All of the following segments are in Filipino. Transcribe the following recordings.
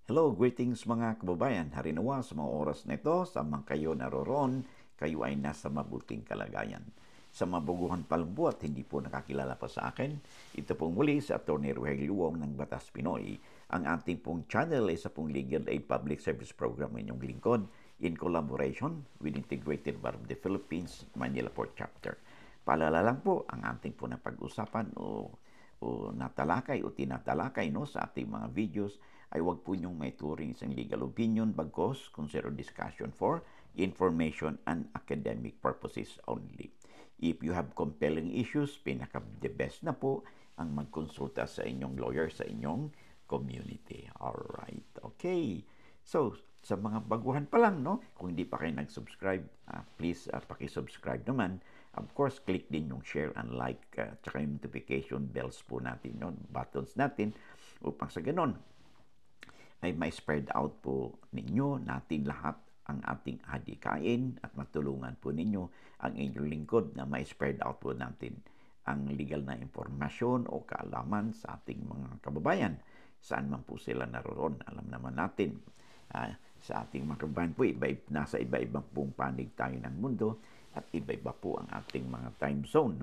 Hello, greetings mga kababayan. Harinawa sa mga oras na ito, sa mga kayo naroroon, kayo ay nasa mabuting kalagayan. Sa mabuguhan palumbuat, hindi po nakakilala pa sa akin. Ito pong muli sa Atty. Ruel Luong ng Batas Pinoy. Ang ating pong channel ay sa pong Legal Aid Public Service Program ng inyong lingkod in collaboration with Integrated Bar of the Philippines, Manila Port Chapter. Paalala lang po, ang ating po na pag-usapan o natalakay o tinatalakay sa ating mga videos ay huwag po niyong may turing isang legal opinion bagkos consider discussion for information and academic purposes only. If you have compelling issues, pinaka-the best na po ang magkonsulta sa inyong lawyer sa inyong community. Alright, okay. So, sa mga baguhan pa lang, kung hindi pa kayo nag-subscribe, please paki-subscribe naman. Of course, click din yung share and like, tsaka yung notification bells po natin, buttons natin, upang sa ganon, ay may spread out po ninyo, natin lahat ang ating adikain at matulungan po ninyo ang inyong lingkod na may spread out po natin ang legal na impormasyon o kaalaman sa ating mga kababayan. Saan man po sila naroon, alam naman natin. Sa ating mga kababayan po, nasa iba-ibang pong panig tayo ng mundo at iba-iba po ang ating mga time zone,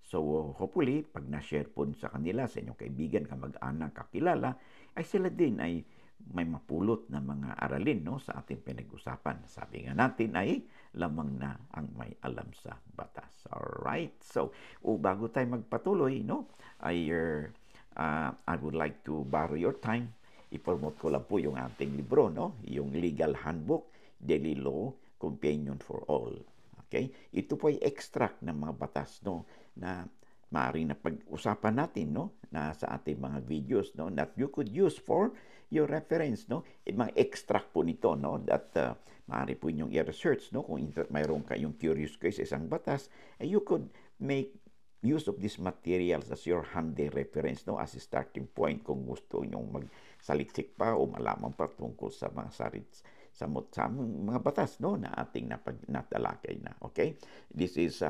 So, hopefully, pag na-share po sa kanila, sa inyong kaibigan, kamag-anak, kakilala, ay sila din ay may mapulot na mga aralin sa ating pinag-usapan. Sabi nga natin ay lamang na ang may alam sa batas. Alright? So, bago tayo magpatuloy, I would like to borrow your time. I-promote ko lang po yung ating libro, yung Legal Handbook, Daily Law, Companion for All. Okay? Ito po ay extract ng mga batas, na maaaring na pag-usapan natin, na sa ating mga videos, that you could use for your reference, mga extract po nito, that maaari po inyong i-research, kung mayroon kayong curious kayo sa isang batas, you could make use of these materials as your handy reference, as a starting point kung gusto nyong magsaliksik pa o malaman pa tungkol sa mga sa mga batas, na ating natalakay na. Okay? This is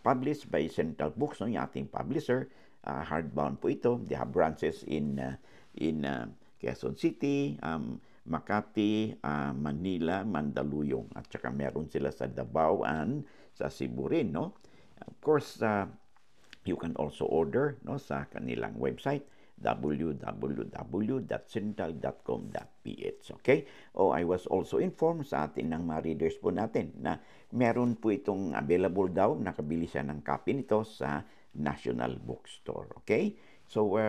published by Central Books, yung ating publisher. Hardbound po ito. They have branches in Quezon City, Makati, Manila, Mandaluyong. At saka meron sila sa Davao and sa Cebu rin, Of course, you can also order sa kanilang website www.central.com.ph. Okay? I was also informed sa atin ng mga readers po natin na meron po itong available daw, nakabili siya ng copy nito sa National Bookstore. Okay? So,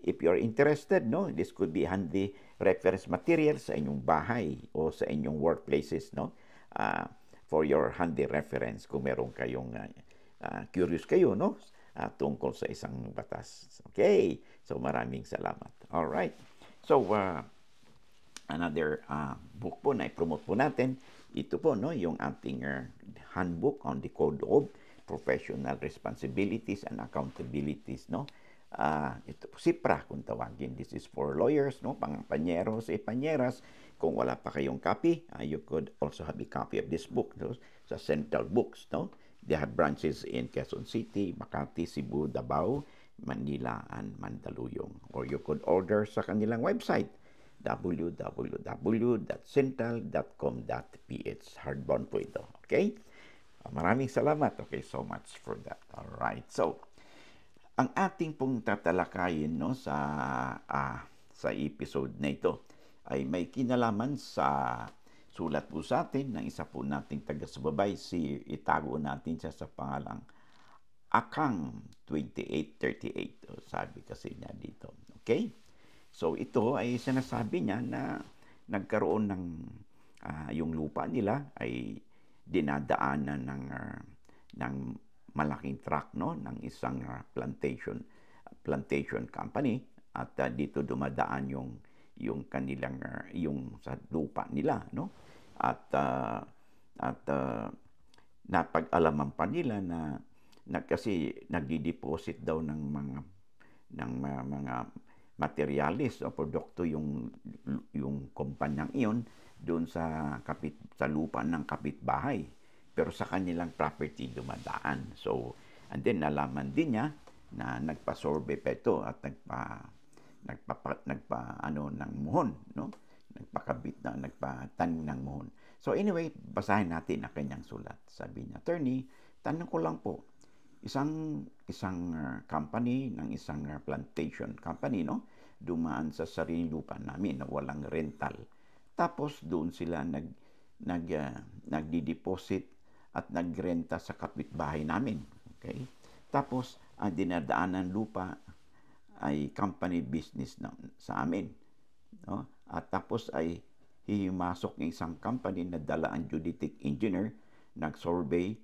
if you're interested, this could be handy reference material sa inyong bahay o sa inyong workplaces, for your handy reference kung meron kayong curious kayo, tungkol sa isang batas. Okay. So, maraming salamat. All right. So, another book po na i-promote po natin. Ito po, yung ating handbook on the Code of Professional Responsibilities and Accountabilities, ito po, SIPRA kung tawagin. This is for lawyers, panyeros, panyeras. Kung wala pa kayong copy, you could also have a copy of this book sa Central Books, They have branches in Quezon City, Makati, Cebu, Davao, Manila, and Mandaluyong. Or you could order sa kanilang website, www.central.com.ph. Hardbound po ito. Okay? Maraming salamat. Okay, so much for that. Alright. So, ang ating pong tatalakayin sa episode na ito ay may kinalaman sa sulat po sa atin ng isa po nating taga-subaybay, itago natin siya sa pangalang Akang 2838. Sabi kasi niya dito. Okay? So ito ay sinasabi niya na nagkaroon ng yung lupa nila ay dinadaanan ng malaking truck, ng isang plantation company, at dito dumadaan yung kanilang yung sa lupa nila, at napag-alaman pa nila na kasi nagdi-deposit daw ng mga materialis o produkto yung kumpanyang iyon doon sa lupa ng kapitbahay, pero sa kanilang property dumadaan. So, and then nalaman din niya na nagpa-survey pa ito at nagpa ng muhon, no? Nagpatanim ng muhon. So anyway, basahin natin ang kanyang sulat. Sabi niya, "Attorney, tanong ko lang po, isang company ng isang plantation company, no? Dumaan sa sariling lupa namin na walang rental. Tapos doon sila nagdi-deposit at nagrenta sa kapitbahay namin. Okay? Tapos ang dinadaanan lupa ay company business sa amin, no? At tapos ay himasok ng isang company na dala ang geodetic engineer, nag-survey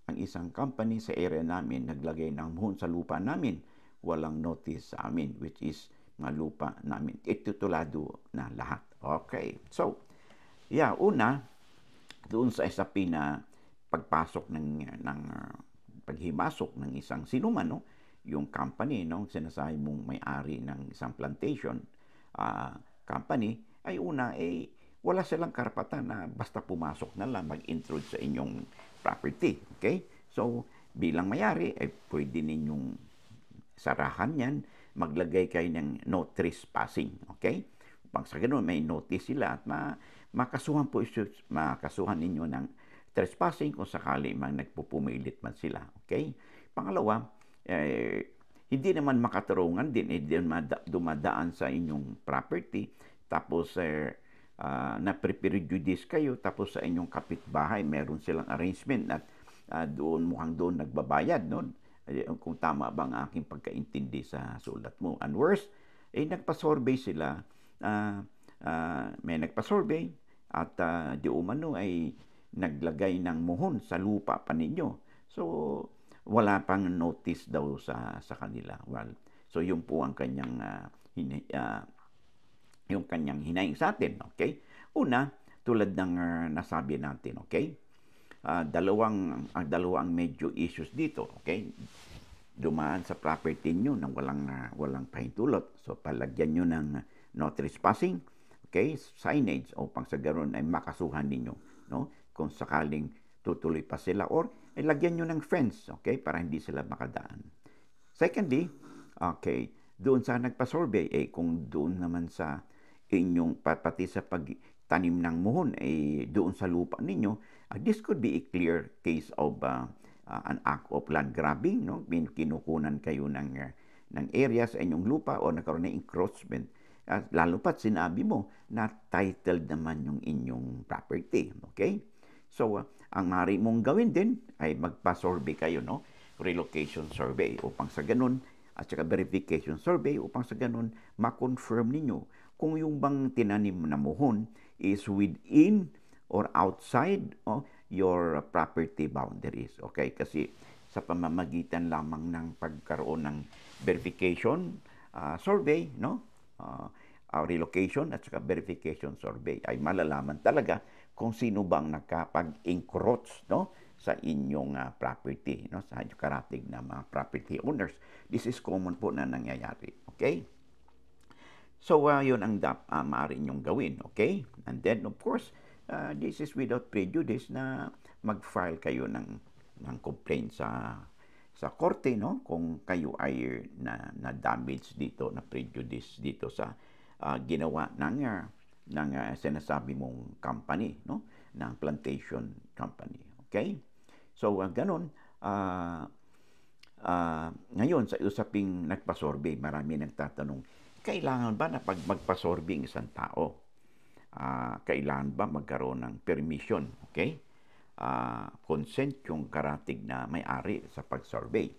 ang isang company sa area namin, naglagay ng muhon sa lupa namin, walang notice sa amin, which is mga lupa namin. Itutulado na lahat." Okay. So, una, doon sa isapi na pagpasok paghimasok ng isang sinuman, no? Yung company, no? Sinasabi mong may-ari ng isang plantation company, ay wala silang karapatan na basta pumasok na lang, mag-intrude sa inyong property. Okay? So, bilang may-ari, ay pwede ninyong sarahan yan, maglagay kayo ng no trespassing. Okay? Pag sa ganun, may notice sila at makasuhan ninyo ng trespassing kung sakali man nagpupumilit man sila. Okay? Pangalawa, hindi naman makatarungan din, dumadaan sa inyong property, tapos na-prejudice kayo, tapos sa inyong kapitbahay, meron silang arrangement at mukhang doon nagbabayad, no? Kung tama ba ang aking pagkaintindi sa sulat mo. And worse, nagpa-survey sila, may nagpa-survey at di umano ay naglagay ng muhon sa lupa pa ninyo. So, wala pang notice daw sa kanila. Well, so yun po ang kanyang hinaing sa atin. Okay? Una, tulad ng nasabi natin, okay? Dalawang major issues dito, okay? Dumaan sa property nyo nang walang pahintulot. So, palagyan nyo ng no trespassing, okay? Signage, upang sa ganoon ay makasuhan ninyo, no? Kung sakaling tutuloy pa sila, or lagyan nyo ng fence, okay? Para hindi sila makadaan. Secondly, okay, doon sa nagpa-survey, kung doon naman sa inyong pati sa pagtanim ng muhon, doon sa lupa ninyo, this could be a clear case of an act of land grabbing, no? Kinukunan kayo ng area sa inyong lupa o nagkaroon ng encroachment. Lalo pat sinabi mo na titled naman yung inyong property. Okay? So, ang maaari mong gawin din ay magpa-survey kayo, no? Relocation survey, upang sa ganun, at saka verification survey, upang sa ganun, ma-confirm ninyo kung yung bang tinanim na muhon is within or outside your property boundaries. Okay? Kasi sa pamamagitan lamang ng pagkaroon ng verification survey, no? Relocation at saka verification survey, ay malalaman talaga kung sino bang nakapag-encroach, no? Sa inyong property, no? Sa inyong karatig na mga property owners. This is common po na nangyayari. Okay? So, yun ang maaari nyong gawin. Okay? And then, of course, this is without prejudice na mag-file kayo ng complaint sa korte, no? Kung kayo ay na damage dito, na prejudice dito sa ginawa ng sinasabi mong company, no? Ng plantation company. Okay? So, ganun. Ngayon, sa usaping nagpa-survey, marami nagtatanong, kailangan ba na pag magpa-survey ang isang tao? Kailangan ba magkaroon ng permission? Okay? Consent yung karatig na may-ari sa pag-survey.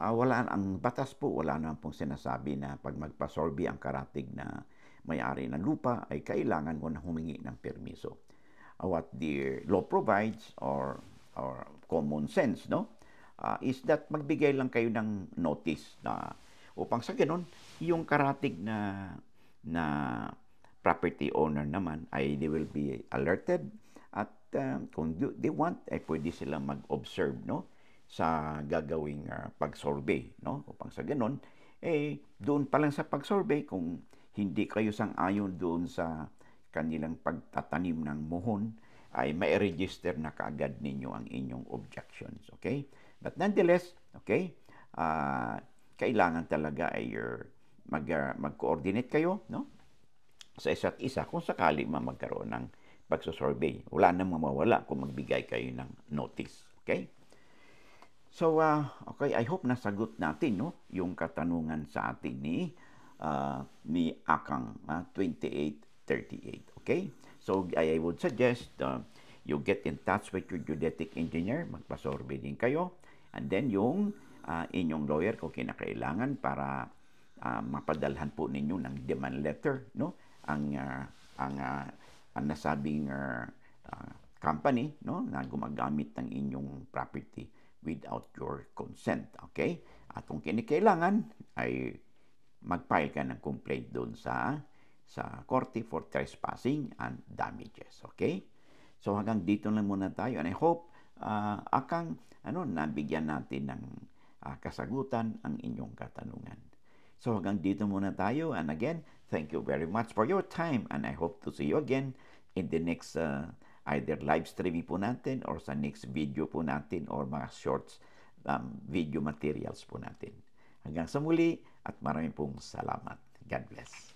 Ang batas po, wala naman pong sinasabi na pag magpa-survey ang karatig na may-ari ng lupa ay kailangan mo na humingi ng permiso. What the law provides or common sense, no? Is that magbigay lang kayo ng notice na upang sa ganun, yung karatig na property owner naman ay they will be alerted at kung they want, ay pwede silang mag-observe, no? Sa gagawing pag-survey, no? Upang sa ganun, doon pa lang sa pag-survey, kung hindi kayo sang-ayon doon sa kanilang pagtatanim ng muhon, ay mai-register na kaagad ninyo ang inyong objections. Okay? But nonetheless, okay, kailangan talaga ay mag-coordinate kayo, no? Sa isa't isa kung sakali magkaroon ng pagsusurvey. Wala namang mawala kung magbigay kayo ng notice. Okay? So, okay, I hope nasagot natin, no, yung katanungan sa atin ni Akang 2838. Okay? So, I would suggest you get in touch with your geodetic engineer, magpa-survey din kayo, and then yung inyong lawyer kung kinakailangan para mapadalhan po ninyo ng demand letter, no? Ang nasabing company, no, na gumagamit ng inyong property without your consent. Okay? At kung kinikailangan ay mag-file ka ng complaint doon sa korte for trespassing and damages. Okay? So hanggang dito lang muna tayo, and I hope Akang nabigyan natin ng kasagutan ang inyong katanungan. So hanggang dito muna tayo, and again, thank you very much for your time, and I hope to see you again in the next either live streaming po natin or sa next video po natin or mga shorts video materials po natin. Hanggang sa muli at maraming pong salamat. God bless.